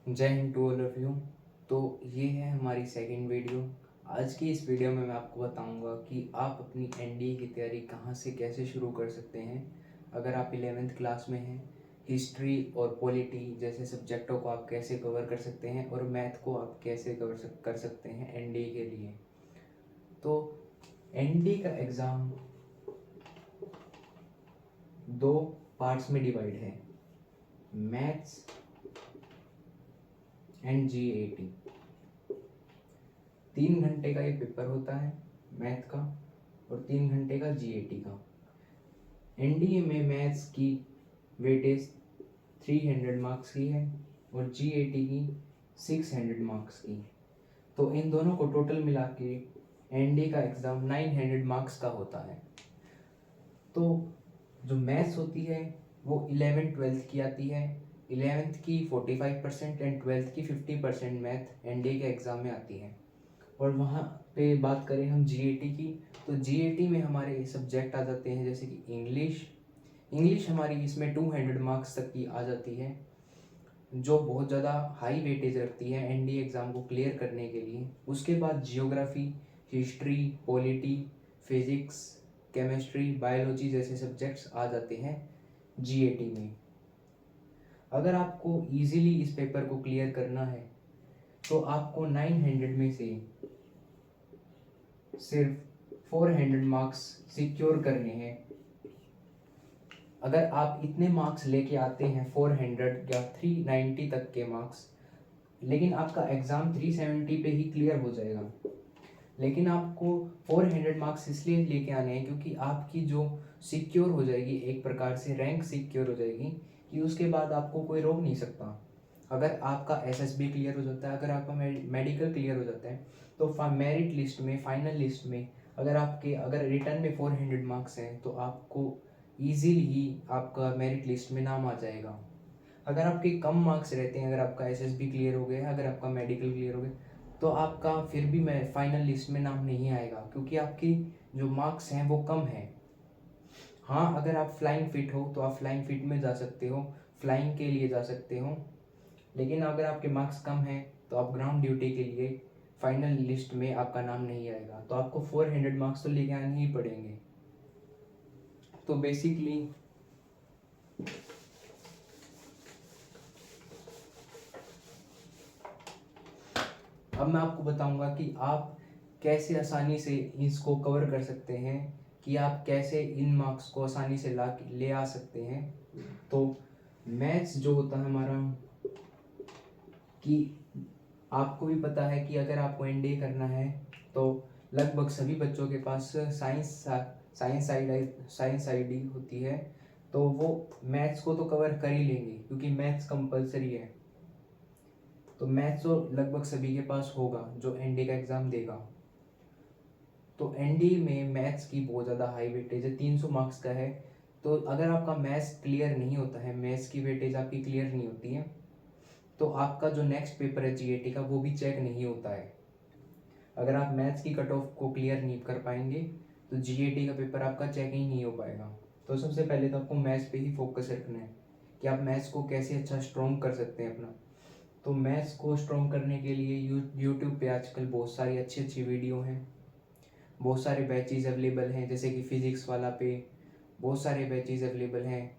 जय Hind to all of you. तो ये है हमारी सेकंड वीडियो। आज की इस वीडियो में मैं आपको बताऊंगा कि आप अपनी एनडीए की तैयारी कहाँ से कैसे शुरू कर सकते हैं। अगर आप 11th क्लास में हैं, हिस्ट्री और पॉलिटी जैसे सब्जेक्टों को आप कैसे कवर कर सकते हैं और मैथ को आप कैसे कर सकते हैं एनडीए के लिए। तो एनडीए का एग्ज़ाम दो पार्ट्स में डिवाइड है, मैथ्स एंड जीएटी। 3 घंटे का ये पेपर होता है मैथ का और 3 घंटे का जीएटी का। एनडीए में मैथ्स की वेटेज 300 मार्क्स की है और जीएटी की 600 मार्क्स की। तो इन दोनों को टोटल मिला के एनडीए का एग्ज़ाम 900 मार्क्स का होता है। तो जो मैथ्स होती है वो 11th-12th की आती है। 11th की 45% एंड 12th की 50% मैथ एनडीए के एग्ज़ाम में आती है। और वहाँ पे बात करें हम जीएटी की, तो जीएटी में हमारे सब्जेक्ट आ जाते हैं जैसे कि इंग्लिश हमारी इसमें 200 मार्क्स तक की आ जाती है, जो बहुत ज़्यादा हाई वेटेज रखती है एनडीए एग्ज़ाम को क्लियर करने के लिए। उसके बाद geography, history, polity, physics, chemistry, biology जैसे सब्जेक्ट्स आ जाते हैं जीएटी में। अगर आपको इजीली इस पेपर को क्लियर करना है तो आपको 900 में से सिर्फ 400 मार्क्स सिक्योर करने हैं। अगर आप इतने मार्क्स लेके आते हैं 400 या 390 तक के मार्क्स, लेकिन आपका एग्ज़ाम 370 पे ही क्लियर हो जाएगा। लेकिन आपको 400 मार्क्स इसलिए लेके आने हैं क्योंकि आपकी जो सिक्योर हो जाएगी, एक प्रकार से रैंक सिक्योर हो जाएगी कि उसके बाद आपको कोई रोक नहीं सकता। अगर आपका एसएसबी क्लियर हो जाता है, अगर आपका मेडिकल क्लियर हो जाता है, तो मेरिट लिस्ट में, फाइनल लिस्ट में अगर रिटर्न में 400 मार्क्स हैं तो आपको ईजीली ही आपका मेरिट लिस्ट में नाम आ जाएगा। अगर आपके कम मार्क्स रहते हैं, अगर आपका एसएसबी क्लियर हो गया, अगर आपका मेडिकल क्लियर हो गया, तो आपका फिर भी फाइनल लिस्ट में नाम नहीं आएगा क्योंकि आपकी जो मार्क्स हैं वो कम है। हाँ, अगर आप फ्लाइंग फिट हो तो आप फ्लाइंग फिट में जा सकते हो, फ्लाइंग के लिए जा सकते हो। लेकिन अगर आपके मार्क्स कम हैं तो आप ग्राउंड ड्यूटी के लिए फाइनल लिस्ट में आपका नाम नहीं आएगा, तो आपको 400 मार्क्स तो लेके आने ही पड़ेंगे। तो बेसिकली अब मैं आपको बताऊंगा कि आप कैसे आसानी से इसको कवर कर सकते हैं, कि आप कैसे इन मार्क्स को आसानी से ले आ सकते हैं। तो मैथ्स जो होता है हमारा, कि आपको भी पता है कि अगर आपको एनडीए करना है तो लगभग सभी बच्चों के पास साइंस आईडी होती है, तो वो मैथ्स को तो कवर कर ही लेंगे क्योंकि मैथ्स कंपलसरी है। तो मैथ्स तो लगभग सभी के पास होगा जो एनडीए का एग्ज़ाम देगा। तो एनडीए में मैथ्स की बहुत ज़्यादा हाई वेटेज है, 300 मार्क्स का है। तो अगर आपका मैथ्स क्लियर नहीं होता है, मैथ्स की वेटेज आपकी क्लियर नहीं होती है, तो आपका जो नेक्स्ट पेपर है जीएटी का वो भी चेक नहीं होता है। अगर आप मैथ्स की कट ऑफ को क्लियर नहीं कर पाएंगे तो जीएटी का पेपर आपका चेक ही नहीं हो पाएगा। तो सबसे पहले तो आपको मैथ्स पे ही फोकस रखना है कि आप मैथ्स को कैसे अच्छा स्ट्रॉन्ग कर सकते हैं अपना। तो मैथ्स को स्ट्रॉन्ग करने के लिए यूट्यूब पे आजकल बहुत सारी अच्छी अच्छी वीडियो हैं, बहुत सारे बैचेज अवेलेबल हैं, जैसे कि फ़िज़िक्स वाला पे बहुत सारे बैचेज अवेलेबल हैं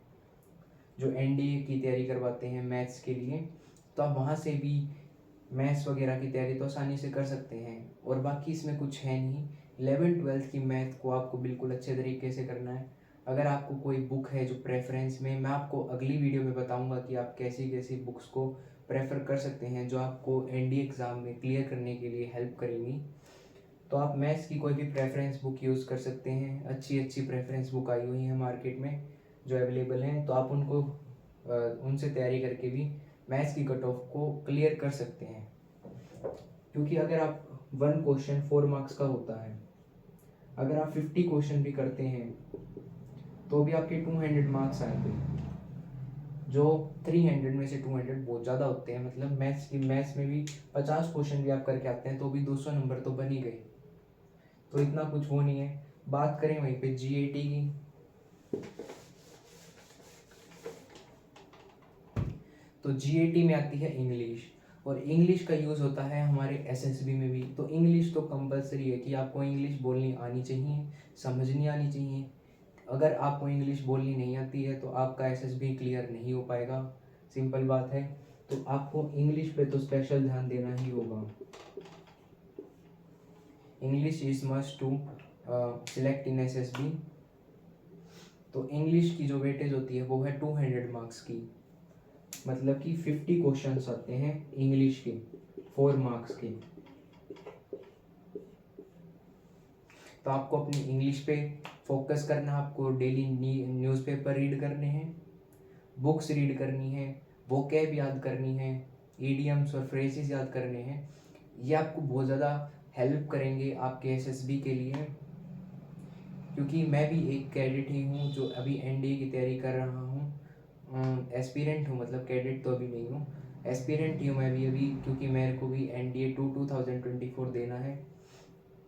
जो एनडीए की तैयारी करवाते हैं मैथ्स के लिए। तो आप वहाँ से भी मैथ्स वगैरह की तैयारी तो आसानी से कर सकते हैं। और बाकी इसमें कुछ है नहीं, 11th-12th की मैथ को आपको बिल्कुल अच्छे तरीके से करना है। अगर आपको कोई बुक है जो प्रेफरेंस में, मैं आपको अगली वीडियो में बताऊंगा कि आप कैसी कैसी बुक्स को प्रेफर कर सकते हैं जो आपको एनडीए एग्ज़ाम में क्लियर करने के लिए हेल्प करेंगी। तो आप मैथ्स की कोई भी प्रेफरेंस बुक यूज़ कर सकते हैं, अच्छी अच्छी प्रेफरेंस बुक आई हुई हैं मार्केट में जो अवेलेबल हैं, तो आप उनको उनसे तैयारी करके भी मैथ्स की कट ऑफ को क्लियर कर सकते हैं। क्योंकि अगर आप 1 क्वेश्चन 4 मार्क्स का होता है, अगर आप 50 क्वेश्चन भी करते हैं तो भी आपके 200 मार्क्स आएंगे, जो 300 में से 200 बहुत ज़्यादा होते हैं। मतलब मैथ्स में भी 50 क्वेश्चन भी आप करके आते हैं तो भी 200 नंबर तो बन ही गए। तो इतना कुछ वो नहीं है। बात करें वहीं पे जीएटी की, तो जीएटी में आती है इंग्लिश। और इंग्लिश का यूज़ होता है हमारे एसएसबी में भी। तो इंग्लिश तो कंपलसरी है कि आपको इंग्लिश बोलनी आनी चाहिए, समझनी आनी चाहिए। अगर आपको इंग्लिश बोलनी नहीं आती है तो आपका एसएसबी क्लियर नहीं हो पाएगा, सिंपल बात है। तो आपको इंग्लिश पे तो स्पेशल ध्यान देना ही होगा। English is must to select in SSB. तो इंग्लिश की जो वेटेज होती है वो है 200 मार्क्स की, मतलब कि 50 क्वेश्चंस आते हैं इंग्लिश के 4 मार्क्स के। तो आपको अपनी इंग्लिश पे फोकस करना, आपको डेली न्यूज़पेपर रीड करने हैं, बुक्स रीड करनी है, वोकैब याद करनी है, ईडियम्स और फ्रेजेस याद करने हैं। ये आपको बहुत ज़्यादा हेल्प करेंगे आपके एसएसबी के लिए, क्योंकि मैं भी एक कैडेट ही हूँ जो अभी एनडीए की तैयारी कर रहा हूँ। एस्पिरेंट हूँ, मतलब कैडेट तो अभी नहीं हूँ, एस्पिरेंट ही हूँ मैं भी अभी, क्योंकि मेरे को भी एनडीए 2024 देना है।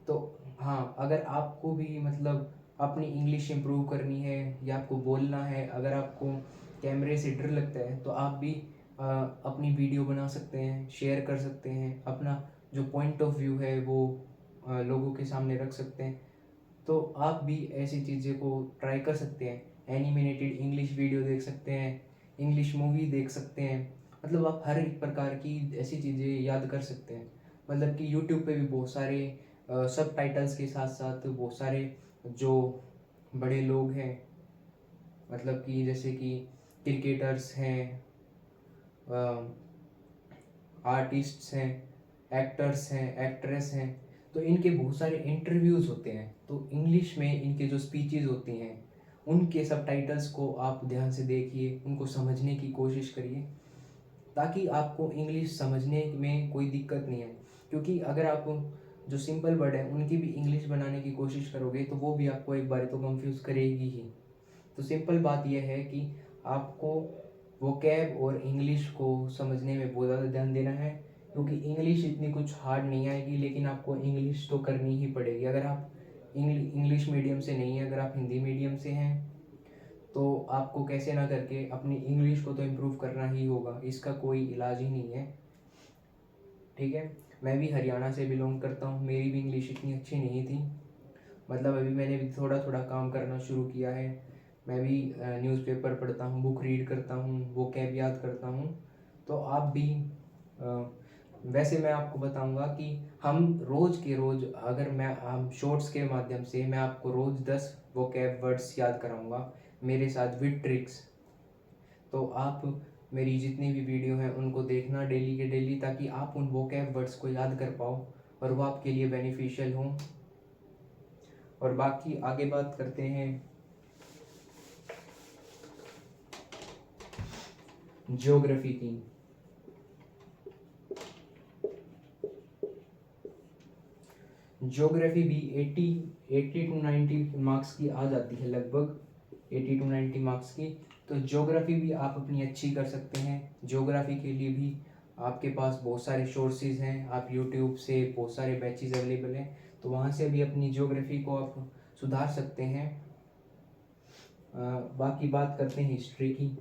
तो हाँ, अगर आपको भी मतलब अपनी इंग्लिश इम्प्रूव करनी है या आपको बोलना है, अगर आपको कैमरे से डर लगता है तो आप भी अपनी वीडियो बना सकते हैं, शेयर कर सकते हैं, अपना जो पॉइंट ऑफ व्यू है वो लोगों के सामने रख सकते हैं। तो आप भी ऐसी चीज़ें को ट्राई कर सकते हैं। एनिमेटेड इंग्लिश वीडियो देख सकते हैं, इंग्लिश मूवी देख सकते हैं, मतलब आप हर एक प्रकार की ऐसी चीज़ें याद कर सकते हैं। मतलब कि यूट्यूब पे भी बहुत सारे सब टाइटल्स के साथ साथ बहुत सारे जो बड़े लोग हैं, मतलब कि जैसे कि क्रिकेटर्स हैं, आर्टिस्ट्स हैं, एक्टर्स हैं, एक्ट्रेस हैं, तो इनके बहुत सारे इंटरव्यूज़ होते हैं। तो इंग्लिश में इनके जो स्पीचेस होती हैं उनके सबटाइटल्स को आप ध्यान से देखिए, उनको समझने की कोशिश करिए, ताकि आपको इंग्लिश समझने में कोई दिक्कत नहीं है। क्योंकि अगर आप जो सिंपल वर्ड है उनकी भी इंग्लिश बनाने की कोशिश करोगे तो वो भी आपको एक बार तो कंफ्यूज करेगी ही। तो सिंपल बात यह है कि आपको वोकैब और इंग्लिश को समझने में बहुत ज़्यादा ध्यान देना है, क्योंकि इंग्लिश इतनी कुछ हार्ड नहीं आएगी, लेकिन आपको इंग्लिश तो करनी ही पड़ेगी। अगर आप इंग्लिश मीडियम से नहीं है, अगर आप हिंदी मीडियम से हैं तो आपको कैसे ना करके अपनी इंग्लिश को तो इम्प्रूव करना ही होगा, इसका कोई इलाज ही नहीं है। ठीक है, मैं भी हरियाणा से बिलोंग करता हूँ, मेरी भी इंग्लिश इतनी अच्छी नहीं थी, मतलब अभी मैंने भी थोड़ा थोड़ा काम करना शुरू किया है। मैं भी न्यूज़पेपर पढ़ता हूँ, बुक रीड करता हूँ, वो कैब याद करता हूँ। तो आप भी वैसे मैं आपको बताऊंगा कि हम रोज़ के रोज़, अगर हम शॉर्ट्स के माध्यम से मैं आपको रोज़ 10 वो कैब वर्ड्स याद कराऊंगा मेरे साथ विद ट्रिक्स। तो आप मेरी जितनी भी वीडियो हैं उनको देखना डेली के डेली, ताकि आप उन वो कैब वर्ड्स को याद कर पाओ और वो आपके लिए बेनिफिशियल हों। और बाकी आगे बात करते हैं ज्योग्राफी की। ज्योग्राफी भी 80 टू 90 मार्क्स की आ जाती है, लगभग 80 टू 90 मार्क्स की। तो ज्योग्राफी भी आप अपनी अच्छी कर सकते हैं। ज्योग्राफी के लिए भी आपके पास बहुत सारे सोर्सेज हैं, आप यूट्यूब से बहुत सारे बैचेस अवेलेबल हैं, तो वहाँ से भी अपनी ज्योग्राफी को आप सुधार सकते हैं। बाकी बात करते हैं हिस्ट्री की।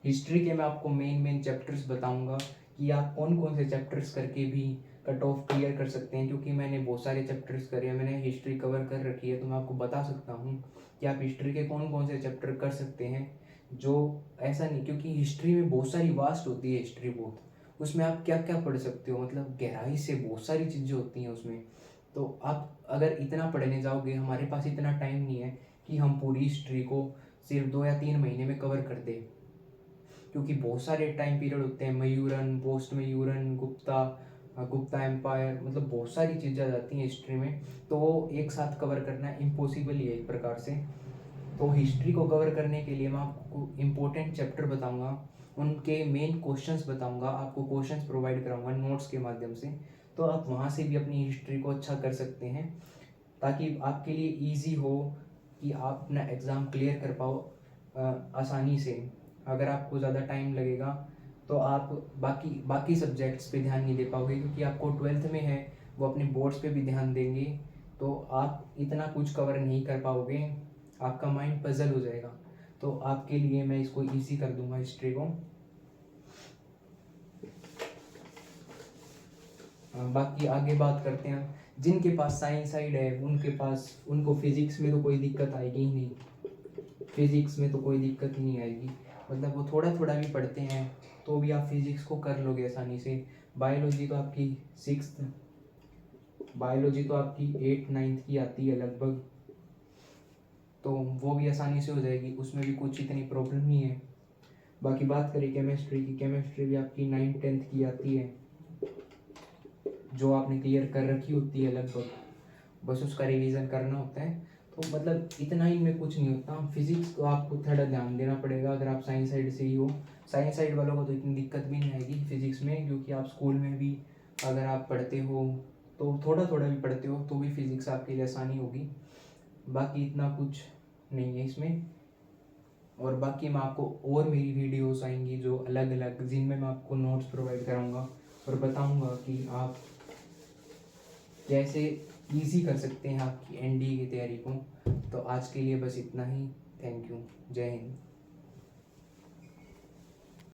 हिस्ट्री के मैं आपको मेन चैप्टर्स बताऊंगा कि आप कौन कौन से चैप्टर्स करके भी कट ऑफ क्लियर कर सकते हैं, क्योंकि मैंने बहुत सारे चैप्टर्स करे हैं, मैंने हिस्ट्री कवर कर रखी है, तो मैं आपको बता सकता हूँ कि आप हिस्ट्री के कौन कौन से चैप्टर कर सकते हैं। जो ऐसा नहीं, क्योंकि हिस्ट्री में बहुत सारी वास्ट होती है, हिस्ट्री बहुत, उसमें आप क्या क्या पढ़ सकते हो, मतलब गहराई से बहुत सारी चीज़ें होती हैं उसमें। तो आप अगर इतना पढ़ने जाओगे, हमारे पास इतना टाइम नहीं है कि हम पूरी हिस्ट्री को सिर्फ 2 या 3 महीने में कवर कर दें, क्योंकि बहुत सारे टाइम पीरियड होते हैं, मयूरन, पोस्ट मयूरन, गुप्ता एम्पायर, मतलब बहुत सारी चीज़ें आ जाती हैं हिस्ट्री में, तो वो एक साथ कवर करना इम्पॉसिबल ही है एक प्रकार से। तो हिस्ट्री को कवर करने के लिए मैं आपको इम्पोर्टेंट चैप्टर बताऊंगा, उनके मेन क्वेश्चंस बताऊंगा, आपको क्वेश्चंस प्रोवाइड कराऊंगा नोट्स के माध्यम से, तो आप वहाँ से भी अपनी हिस्ट्री को अच्छा कर सकते हैं, ताकि आपके लिए ईजी हो कि आप अपना एग्ज़ाम क्लियर कर पाओ आसानी से। अगर आपको ज़्यादा टाइम लगेगा तो आप बाकी बाकी सब्जेक्ट्स पे ध्यान नहीं दे पाओगे, क्योंकि आपको 12th में है, वो अपने बोर्ड्स पे भी ध्यान देंगे, तो आप इतना कुछ कवर नहीं कर पाओगे, आपका माइंड पजल हो जाएगा। तो आपके लिए मैं इसको इजी कर दूंगा हिस्ट्री को। बाकी आगे बात करते हैं, जिनके पास साइंस साइड है उनको फिजिक्स में तो कोई दिक्कत आएगी ही नहीं, फिजिक्स में तो कोई दिक्कत ही नहीं आएगी, मतलब वो थोड़ा थोड़ा भी पढ़ते हैं तो भी आप फिजिक्स को कर लोगे आसानी से। बायोलॉजी तो आपकी 6th, बायोलॉजी तो आपकी 8th 9th की आती है लगभग, तो वो भी आसानी से हो जाएगी, उसमें भी कुछ इतनी प्रॉब्लम नहीं है। बाकी बात करें केमिस्ट्री की, केमिस्ट्री भी आपकी 9th 10th की आती है, जो आपने क्लियर कर रखी होती है लगभग, बस उसका रिवीजन करना होता है। तो मतलब इतना ही में कुछ नहीं होता। फिजिक्स को आपको थोड़ा ध्यान देना पड़ेगा अगर आप साइंस साइड से ही हो। साइंस साइड वालों को तो इतनी दिक्कत भी नहीं आएगी फिजिक्स में, क्योंकि आप स्कूल में भी अगर आप पढ़ते हो तो थोड़ा थोड़ा भी पढ़ते हो तो भी फिजिक्स आपके लिए आसानी होगी। बाकी इतना कुछ नहीं है इसमें। और बाकी मैं आपको और मेरी वीडियोस आएंगी जो अलग अलग, जिनमें मैं आपको नोट्स प्रोवाइड कराऊंगा और बताऊंगा कि आप कैसे इजी कर सकते हैं आपकी एनडीए की तैयारी को। तो आज के लिए बस इतना ही। Thank you. जय हिंद।